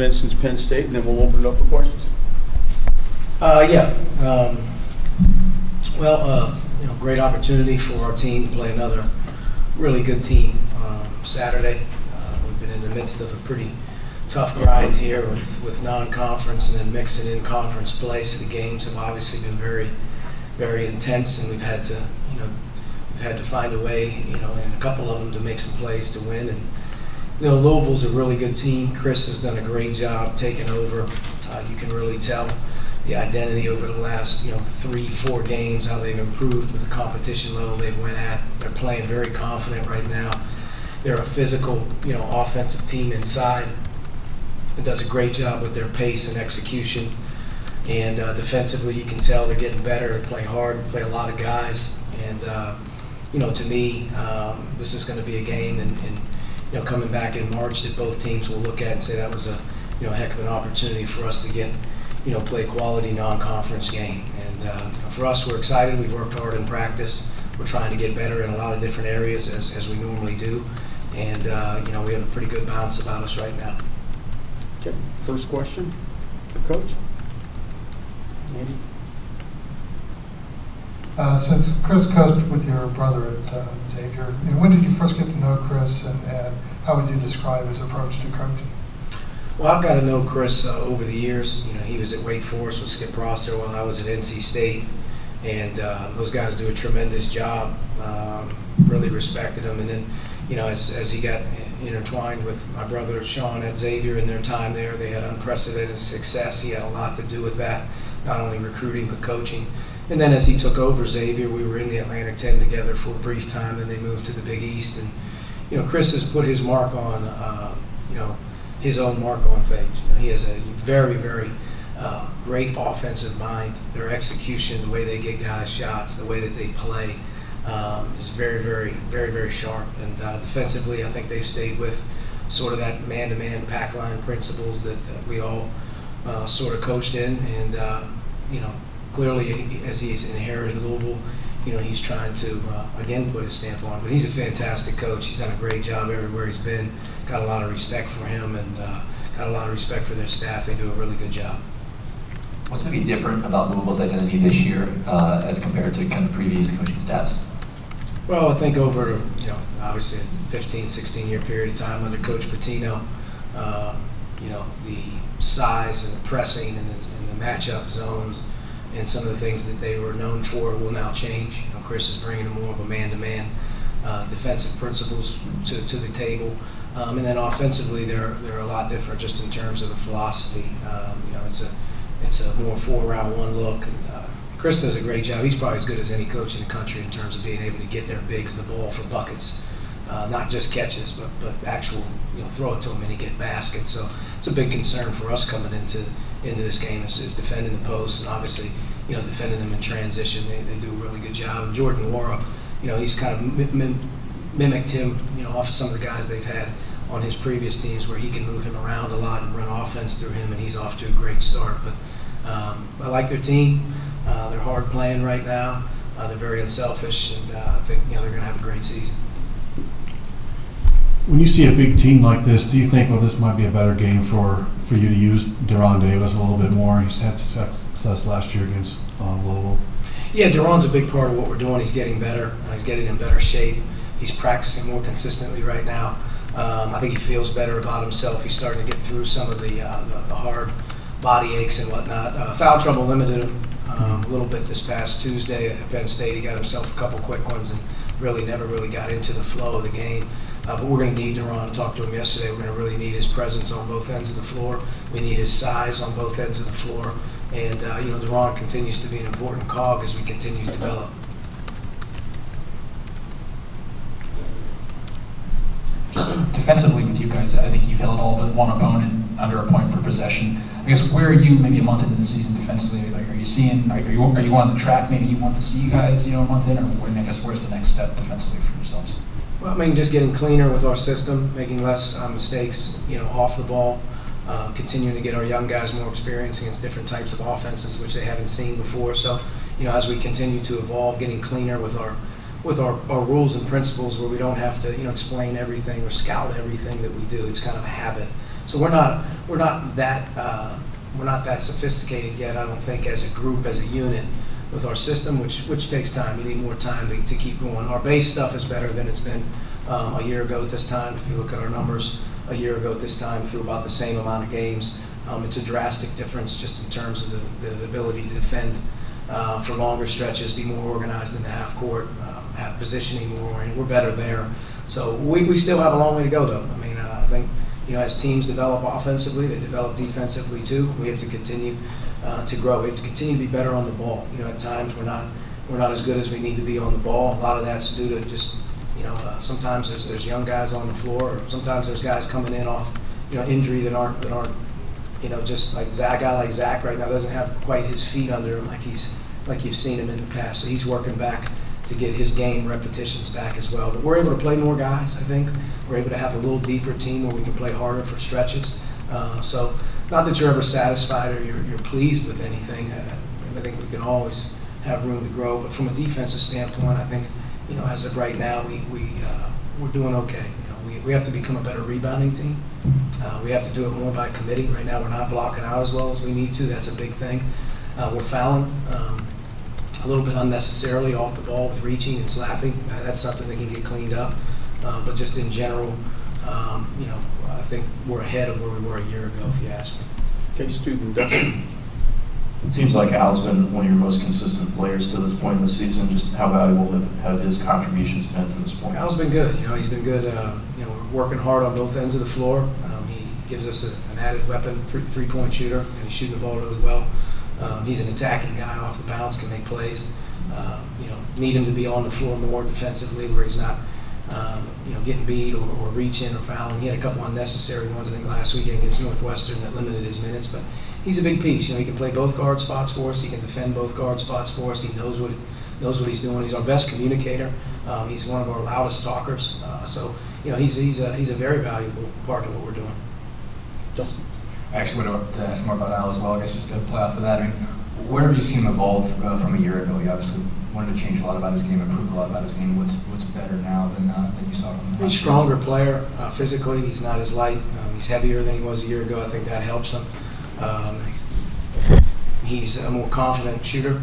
been since Penn State, and then we'll open it up for questions. Yeah. Great opportunity for our team to play another really good team Saturday. We've been in the midst of a pretty tough grind here with non-conference and then mixing in conference play. So the games have obviously been very, very intense, and we've had to find a way, in a couple of them to make some plays to win. And Louisville's a really good team. Chris has done a great job taking over. You can really tell the identity over the last 3-4 games, how they've improved with the competition level they've went at. They're playing very confident right now. They're a physical, offensive team inside. It does a great job with their pace and execution. And defensively, you can tell they're getting better. They play hard, they play a lot of guys. And to me, this is going to be a game, and coming back in March, that both teams will look at and say that was a heck of an opportunity for us to get play quality non-conference game. And for us, we're excited. We've worked hard in practice. We're trying to get better in a lot of different areas as we normally do. And we have a pretty good bounce about us right now. Okay. First question for Coach. Andy? Since Chris coached with your brother at Xavier, when did you first get to know Chris, and how would you describe his approach to coaching? Well, I've got to know Chris over the years. He was at Wake Forest with Skip Ross there while I was at NC State, and those guys do a tremendous job. Really respected him, and then as he got intertwined with my brother Sean at Xavier in their time there, they had unprecedented success. He had a lot to do with that, not only recruiting but coaching. And then as he took over Xavier, we were in the Atlantic 10 together for a brief time, and they moved to the Big East. And Chris has put his mark on, his own mark on things. He has a very, very great offensive mind. Their execution, the way they get guys shots, the way that they play, is very, very, very, very sharp. And defensively, I think they've stayed with sort of that man-to-man pack line principles that we all sort of coached in. And clearly, as he's inherited Louisville, he's trying to again put his stamp on it. But he's a fantastic coach. He's done a great job everywhere he's been. Got a lot of respect for him, and got a lot of respect for their staff. They do a really good job. What's maybe different about Louisville's identity this year as compared to kind of previous coaching staffs? Well, I think over, obviously a 15, 16-year period of time under Coach Pitino, the size and the pressing and the matchup zones and some of the things that they were known for will now change. Chris is bringing more of a man-to-man defensive principles to the table. And then offensively, they're a lot different just in terms of the philosophy. It's a more 4-round-1 look. And, Chris does a great job. He's probably as good as any coach in the country in terms of being able to get their bigs the ball for buckets, not just catches, but actual throw it to them and he get baskets. So it's a big concern for us coming into this game is defending the posts, and obviously defending them in transition. They do a really good job. And Jordan Wara, he's kind of mimicked him, off of some of the guys they've had on his previous teams where he can move him around a lot and run offense through him, and he's off to a great start. But I like their team. They're hard playing right now. They're very unselfish, and I think they're going to have a great season. When you see a big team like this, do you think, well, this might be a better game for you to use Deron Davis a little bit more? He's had success last year against Louisville. Yeah, Deron's a big part of what we're doing. He's getting better. He's getting in better shape. He's practicing more consistently right now. I think he feels better about himself. He's starting to get through some of the hard body aches and whatnot. Foul trouble limited him a little bit this past Tuesday at Penn State. He got himself a couple quick ones and never really got into the flow of the game. But we're going to need Deron. I talked to him yesterday. We're going to really need his presence on both ends of the floor. We need his size on both ends of the floor. And, Deron continues to be an important cog as we continue to develop. Just defensively with you guys, I think you've held all but one opponent under a point per possession. I guess where are you maybe a month into the season defensively? Like, are you on the track maybe you want to see you guys, a month in, or I guess where's the next step defensively for yourselves? Well, just getting cleaner with our system, making less mistakes, off the ball, continuing to get our young guys more experience against different types of offenses, which they haven't seen before. So, as we continue to evolve, getting cleaner with our rules and principles, where we don't have to, explain everything or scout everything that we do. It's kind of a habit. So we're not we're not that sophisticated yet, I don't think, as a group, as a unit with our system, which takes time. You need more time to keep going. Our base stuff is better than it's been a year ago at this time. If you look at our numbers a year ago at this time through about the same amount of games, it's a drastic difference just in terms of the ability to defend for longer stretches, be more organized in the half court, have positioning more, and we're better there. So we still have a long way to go, though. I mean, I think, as teams develop offensively, they develop defensively too. We have to continue to grow. We have to continue to be better on the ball. At times we're not as good as we need to be on the ball. A lot of that's due to just, sometimes there's young guys on the floor, or sometimes there's guys coming in off, injury that aren't, just like Zach. A guy like Zach right now doesn't have quite his feet under him like you've seen him in the past. So he's working back to get his game repetitions back as well. But we're able to play more guys, I think. We're able to have a little deeper team where we can play harder for stretches. So not that you're ever satisfied or you're pleased with anything. I think we can always have room to grow. But from a defensive standpoint, I think, as of right now, we're doing okay. We have to become a better rebounding team. We have to do it more by committee. Right now, we're not blocking out as well as we need to. That's a big thing. We're fouling a little bit unnecessarily off the ball with reaching and slapping. That's something that can get cleaned up. But just in general, I think we're ahead of where we were a year ago, if you ask me. Okay, student Dustin. It seems like Al's been one of your most consistent players to this point in the season. Just how valuable have his contributions been to this point? Al's been good. He's been good. We're working hard on both ends of the floor. He gives us an added weapon, three-point shooter, and he's shooting the ball really well. He's an attacking guy off the bounce, can make plays. Need him to be on the floor more defensively, where he's not, getting beat or reaching or fouling. He had a couple unnecessary ones, I think, last weekend against Northwestern that limited his minutes. But he's a big piece. He can play both guard spots for us. He can defend both guard spots for us. He knows what he's doing. He's our best communicator. He's one of our loudest talkers. So he's a very valuable part of what we're doing. Justin. I actually would have to ask more about Al as well, I guess, just to play off of that. I mean, where have you seen him evolve from a year ago? He obviously wanted to change a lot about his game, improve a lot about his game. What's better now than you saw from him? He's a stronger player physically. He's not as light. He's heavier than he was a year ago. I think that helps him. He's a more confident shooter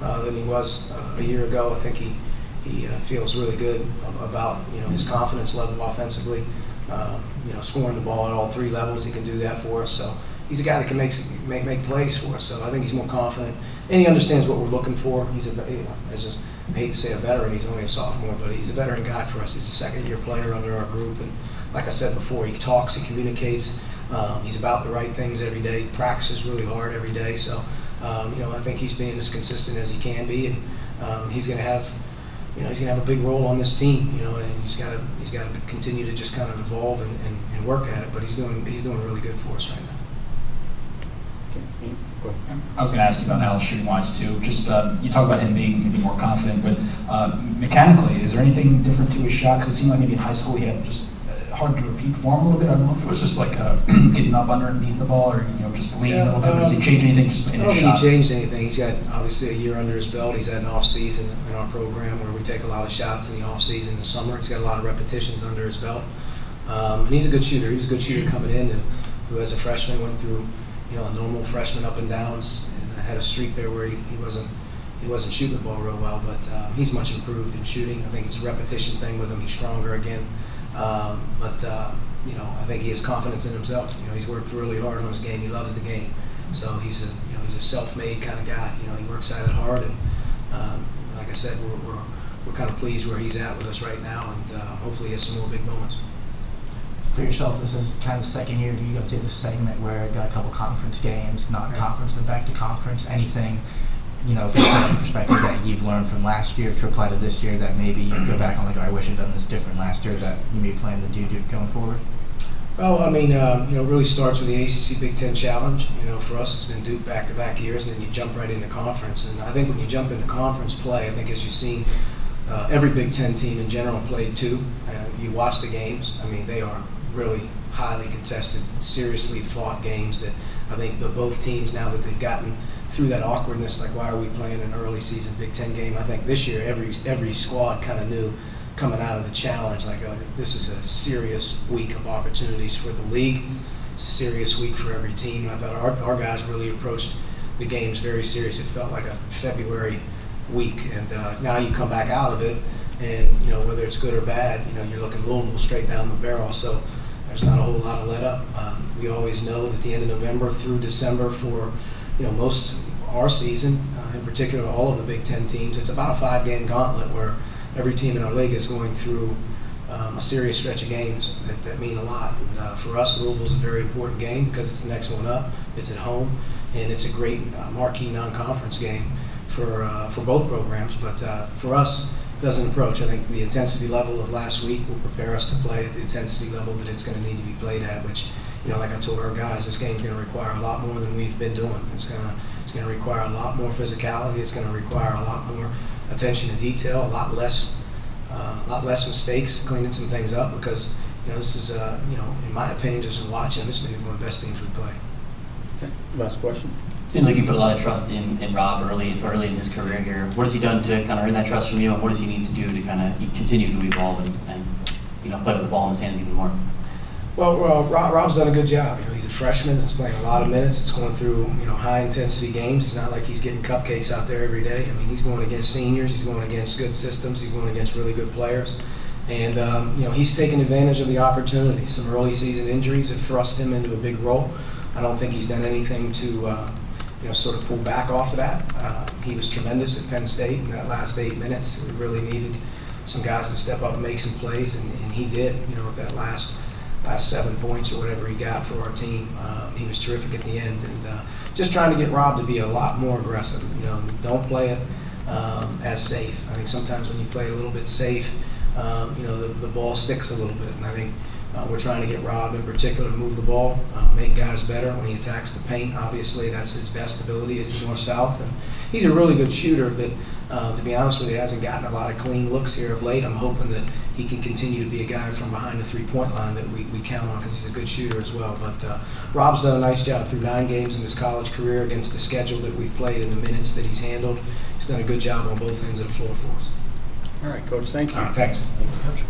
than he was a year ago. I think he feels really good about his confidence level offensively. Scoring the ball at all three levels, he can do that for us. So he's a guy that can make plays for us. So I think he's more confident, and he understands what we're looking for. He's I hate to say a veteran, he's only a sophomore, but he's a veteran guy for us. He's a second-year player under our group, and like I said before, he talks, he communicates. He's about the right things every day. He practices really hard every day. So I think he's being as consistent as he can be, and he's going to have. He's going to have a big role on this team, and he's got to continue to just kind of evolve and work at it. But he's doing really good for us right now. I was going to ask you about Al's shooting wise too. Just you talk about him being maybe more confident, but mechanically, is there anything different to his shot? Because it seemed like maybe in high school he had just hard to repeat form a little bit. I don't know if it was just like getting up underneath the ball, or just leaning a little bit. Does he change anything just in his shot? I don't think he changed anything. He's got obviously a year under his belt. He's had an off season in our program where we take a lot of shots in the off season in the summer. He's got a lot of repetitions under his belt, and he's a good shooter. He was a good shooter coming in, and who as a freshman went through a normal freshman up and downs, and had a streak there where he wasn't shooting the ball real well, but he's much improved in shooting. I think it's a repetition thing with him. He's stronger again. I think he has confidence in himself. He's worked really hard on his game. He loves the game. So he's a self-made kind of guy. He works at it hard, and like I said, we're kind of pleased where he's at with us right now, and hopefully he has some more big moments. For yourself, this is kind of the second year you go through this segment where got a couple conference games, not conference, then back to conference. Anything, from a coaching perspective that you've learned from last year to apply to this year that maybe you go back on, like, I wish I'd done this different last year, that you may plan to do going forward? Well, I mean, it really starts with the ACC Big Ten Challenge. For us, it's been Duke back-to-back years, and then you jump right into conference. And I think when you jump into conference play, I think as you've seen, every Big Ten team in general played too. You watch the games. I mean, they are really highly contested, seriously fought games that I think both teams, now that they've gotten through that awkwardness, like why are we playing an early season Big Ten game? I think this year every squad kind of knew coming out of the challenge, like this is a serious week of opportunities for the league it's a serious week for every team. I thought our guys really approached the games very serious. It felt like a February week, and now you come back out of it, and whether it's good or bad, you're looking Louisville straight down the barrel. So there's not a whole lot of let up. We always know that the end of November through December for most our season, in particular all of the Big Ten teams, it's about a 5-game gauntlet where every team in our league is going through a serious stretch of games that mean a lot. And, for us, Louisville's a very important game because it's the next one up. It's at home, and it's a great marquee non-conference game for both programs. But for us, it doesn't approach. I think the intensity level of last week will prepare us to play at the intensity level that it's going to need to be played at, which, like I told our guys, this game's going to require a lot more than we've been doing. It's going to require a lot more physicality. It's going to require a lot more attention to detail, a lot less mistakes, cleaning some things up, because this is in my opinion, just watching, this may be one of the best teams we play. Okay, last question. Seems like you put a lot of trust in Rob early in his career here. What has he done to kind of earn that trust from you, and what does he need to do to kind of continue to evolve and play with the ball in his hands even more? Well, Rob's done a good job. He's a freshman that's playing a lot of minutes. It's going through high-intensity games. It's not like he's getting cupcakes out there every day. I mean, he's going against seniors. He's going against good systems. He's going against really good players. And, he's taken advantage of the opportunity. Some early season injuries have thrust him into a big role. I don't think he's done anything to, sort of pull back off of that. He was tremendous at Penn State in that last 8 minutes. We really needed some guys to step up and make some plays, and he did, with that last 7 points or whatever he got for our team. He was terrific at the end, and just trying to get Rob to be a lot more aggressive. Don't play it as safe. I think sometimes when you play a little bit safe, the ball sticks a little bit, and I think we're trying to get Rob in particular to move the ball, make guys better when he attacks the paint. Obviously, that's his best ability is north-south, and he's a really good shooter that, to be honest with you, hasn't gotten a lot of clean looks here of late. I'm hoping that he can continue to be a guy from behind the three-point line that we count on, because he's a good shooter as well. But Rob's done a nice job through 9 games in his college career against the schedule that we've played and the minutes that he's handled. He's done a good job on both ends of the floor for us. All right, Coach, thank you. All right, thanks. Thank you, Coach.